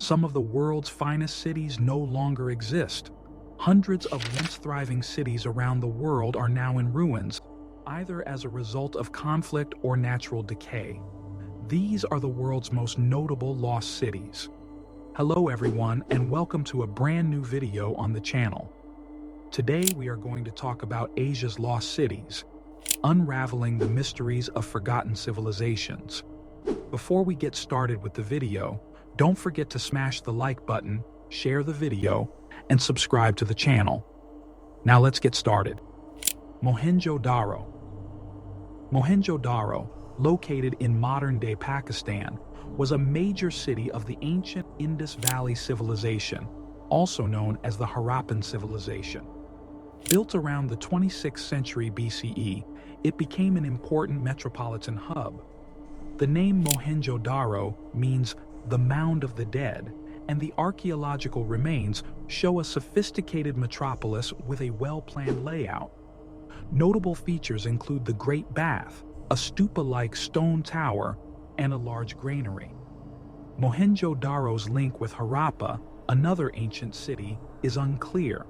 some of the world's finest cities no longer exist. Hundreds of once thriving cities around the world are now in ruins, either as a result of conflict or natural decay. These are the world's most notable lost cities. Hello everyone, and welcome to a brand new video on the channel. Today we are going to talk about Asia's lost cities, unraveling the mysteries of forgotten civilizations. Before we get started with the video, don't forget to smash the like button, share the video, and subscribe to the channel. Now let's get started. Mohenjo-Daro. Mohenjo-Daro, located in modern-day Pakistan, was a major city of the ancient Indus Valley civilization, also known as the Harappan civilization. Built around the 26th century BCE, it became an important metropolitan hub. The name Mohenjo-Daro means the mound of the dead, and the archaeological remains show a sophisticated metropolis with a well-planned layout. Notable features include the Great Bath, a stupa-like stone tower, and a large granary. Mohenjo-Daro's link with Harappa, another ancient city, is unclear.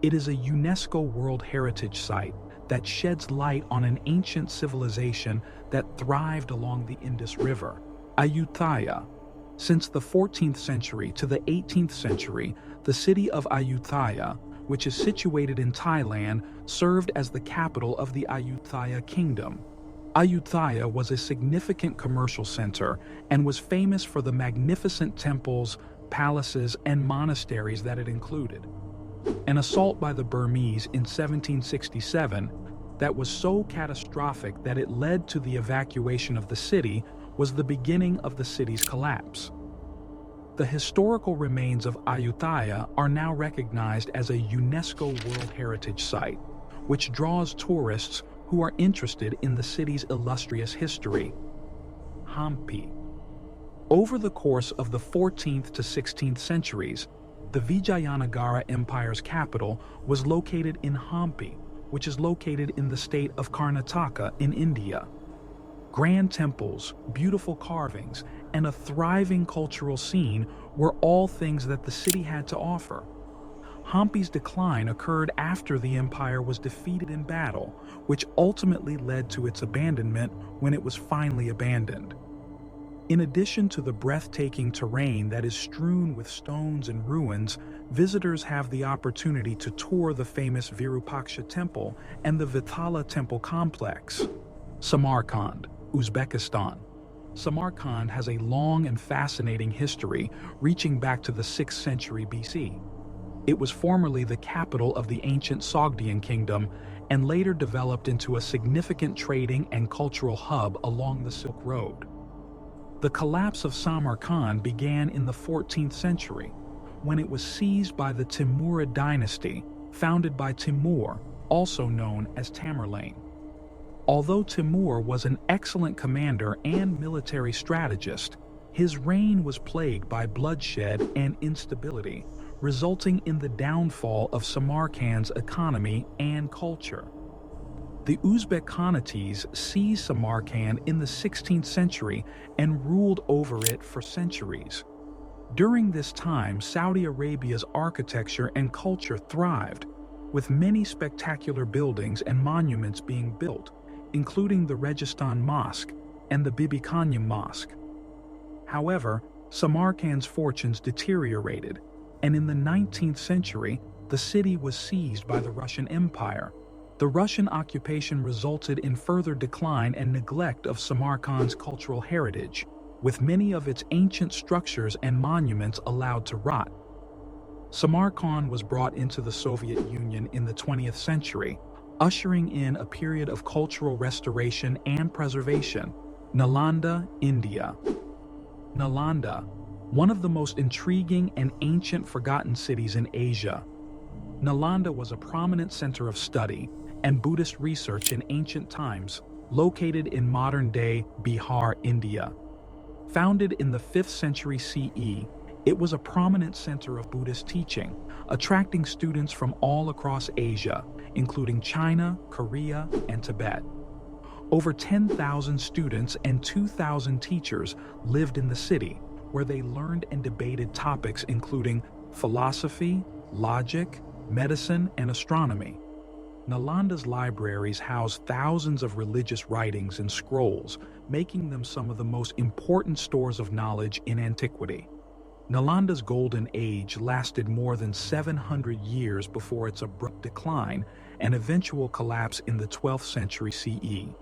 It is a UNESCO World Heritage Site that sheds light on an ancient civilization that thrived along the Indus River, Ayutthaya. Since the 14th century to the 18th century, the city of Ayutthaya, which is situated in Thailand, served as the capital of the Ayutthaya Kingdom. Ayutthaya was a significant commercial center and was famous for the magnificent temples, palaces, and monasteries that it included. An assault by the Burmese in 1767 that was so catastrophic that it led to the evacuation of the city was the beginning of the city's collapse. The historical remains of Ayutthaya are now recognized as a UNESCO World Heritage Site, which draws tourists who are interested in the city's illustrious history. Hampi. Over the course of the 14th to 16th centuries, the Vijayanagar Empire's capital was located in Hampi, which is located in the state of Karnataka in India. Grand temples, beautiful carvings, and a thriving cultural scene were all things that the city had to offer. Hampi's decline occurred after the empire was defeated in battle, which ultimately led to its abandonment when it was finally abandoned. In addition to the breathtaking terrain that is strewn with stones and ruins, visitors have the opportunity to tour the famous Virupaksha Temple and the Vithala Temple complex. Samarkand, Uzbekistan. Samarkand has a long and fascinating history reaching back to the 6th century BC. It was formerly the capital of the ancient Sogdian kingdom and later developed into a significant trading and cultural hub along the Silk Road. The collapse of Samarkand began in the 14th century, when it was seized by the Timurid dynasty, founded by Timur, also known as Tamerlane. Although Timur was an excellent commander and military strategist, his reign was plagued by bloodshed and instability, resulting in the downfall of Samarkand's economy and culture. The Uzbek Khanates seized Samarkand in the 16th century and ruled over it for centuries. During this time, Saudi Arabia's architecture and culture thrived, with many spectacular buildings and monuments being built, including the Registan Mosque and the Bibi Kanyam Mosque. However, Samarkand's fortunes deteriorated, and in the 19th century, the city was seized by the Russian Empire. The Russian occupation resulted in further decline and neglect of Samarkand's cultural heritage, with many of its ancient structures and monuments allowed to rot. Samarkand was brought into the Soviet Union in the 20th century, ushering in a period of cultural restoration and preservation. Nalanda, India. Nalanda, one of the most intriguing and ancient forgotten cities in Asia. Nalanda was a prominent center of study and Buddhist research in ancient times, located in modern-day Bihar, India. Founded in the 5th century CE, it was a prominent center of Buddhist teaching, attracting students from all across Asia, including China, Korea, and Tibet. Over 10,000 students and 2,000 teachers lived in the city, where they learned and debated topics including philosophy, logic, medicine, and astronomy. Nalanda's libraries house thousands of religious writings and scrolls, making them some of the most important stores of knowledge in antiquity. Nalanda's golden age lasted more than 700 years before its abrupt decline and eventual collapse in the 12th century CE.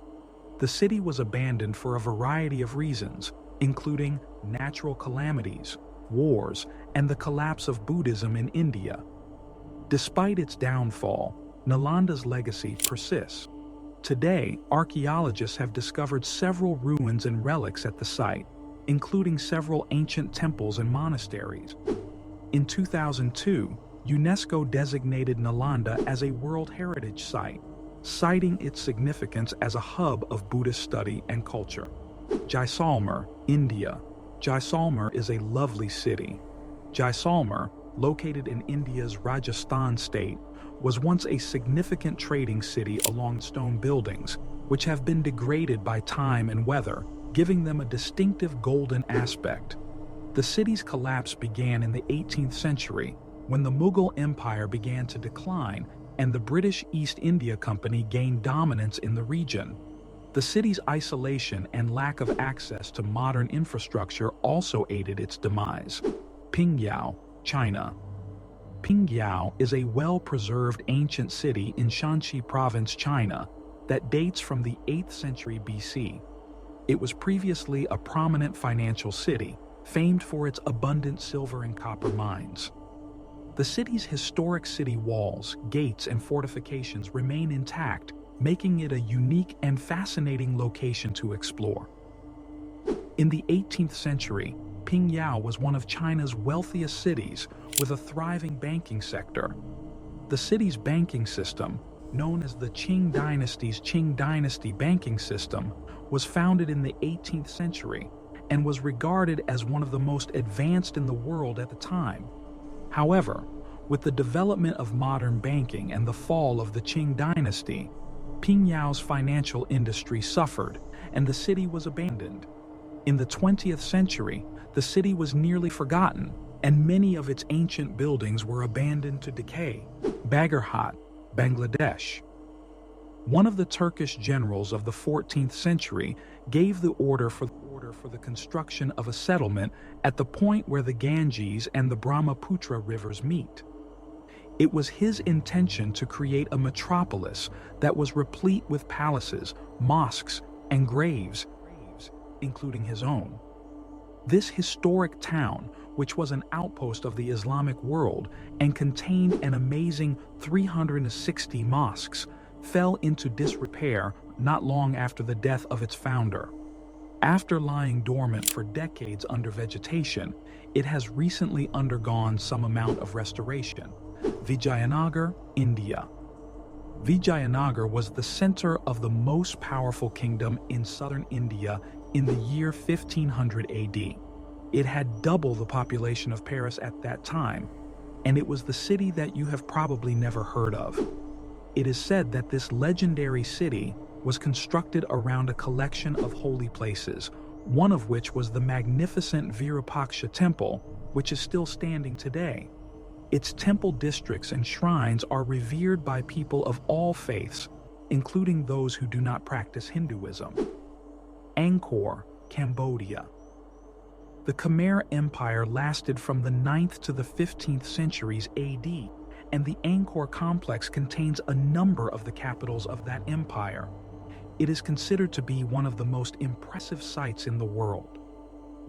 The city was abandoned for a variety of reasons, including natural calamities, wars, and the collapse of Buddhism in India. Despite its downfall, Nalanda's legacy persists. Today, archaeologists have discovered several ruins and relics at the site, including several ancient temples and monasteries. In 2002, UNESCO designated Nalanda as a World Heritage Site, citing its significance as a hub of Buddhist study and culture. Jaisalmer, India. Jaisalmer is a lovely city. Jaisalmer, located in India's Rajasthan state, was once a significant trading city along stone buildings, which have been degraded by time and weather, giving them a distinctive golden aspect. The city's collapse began in the 18th century, when the Mughal Empire began to decline and the British East India Company gained dominance in the region. The city's isolation and lack of access to modern infrastructure also aided its demise. Pingyao, China. Pingyao is a well-preserved ancient city in Shanxi Province, China, that dates from the 8th century BC. It was previously a prominent financial city, famed for its abundant silver and copper mines. The city's historic city walls, gates, and fortifications remain intact, making it a unique and fascinating location to explore. In the 18th century, Pingyao was one of China's wealthiest cities, with a thriving banking sector. The city's banking system, known as the Qing Dynasty's Qing Dynasty banking system, was founded in the 18th century and was regarded as one of the most advanced in the world at the time. However, with the development of modern banking and the fall of the Qing Dynasty, Pingyao's financial industry suffered and the city was abandoned. In the 20th century, the city was nearly forgotten and many of its ancient buildings were abandoned to decay. Bagerhat, Bangladesh. One of the Turkish generals of the 14th century gave the order for the construction of a settlement at the point where the Ganges and the Brahmaputra rivers meet. It was his intention to create a metropolis that was replete with palaces, mosques, and graves, including his own. This historic town, which was an outpost of the Islamic world and contained an amazing 360 mosques, fell into disrepair not long after the death of its founder. After lying dormant for decades under vegetation, it has recently undergone some amount of restoration. Vijayanagar, India. Vijayanagar was the center of the most powerful kingdom in southern India in the year 1500 AD. It had double the population of Paris at that time, and it was the city that you have probably never heard of. It is said that this legendary city was constructed around a collection of holy places, one of which was the magnificent Virupaksha temple, which is still standing today. Its temple districts and shrines are revered by people of all faiths, including those who do not practice Hinduism. Angkor, Cambodia. The Khmer Empire lasted from the 9th to the 15th centuries AD, and the Angkor complex contains a number of the capitals of that empire. It is considered to be one of the most impressive sites in the world.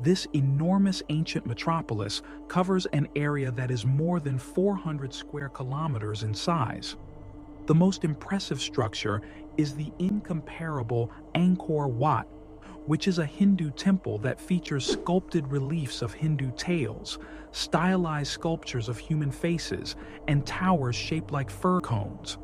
This enormous ancient metropolis covers an area that is more than 400 square kilometers in size. The most impressive structure is the incomparable Angkor Wat, which is a Hindu temple that features sculpted reliefs of Hindu tales, stylized sculptures of human faces, and towers shaped like fir cones.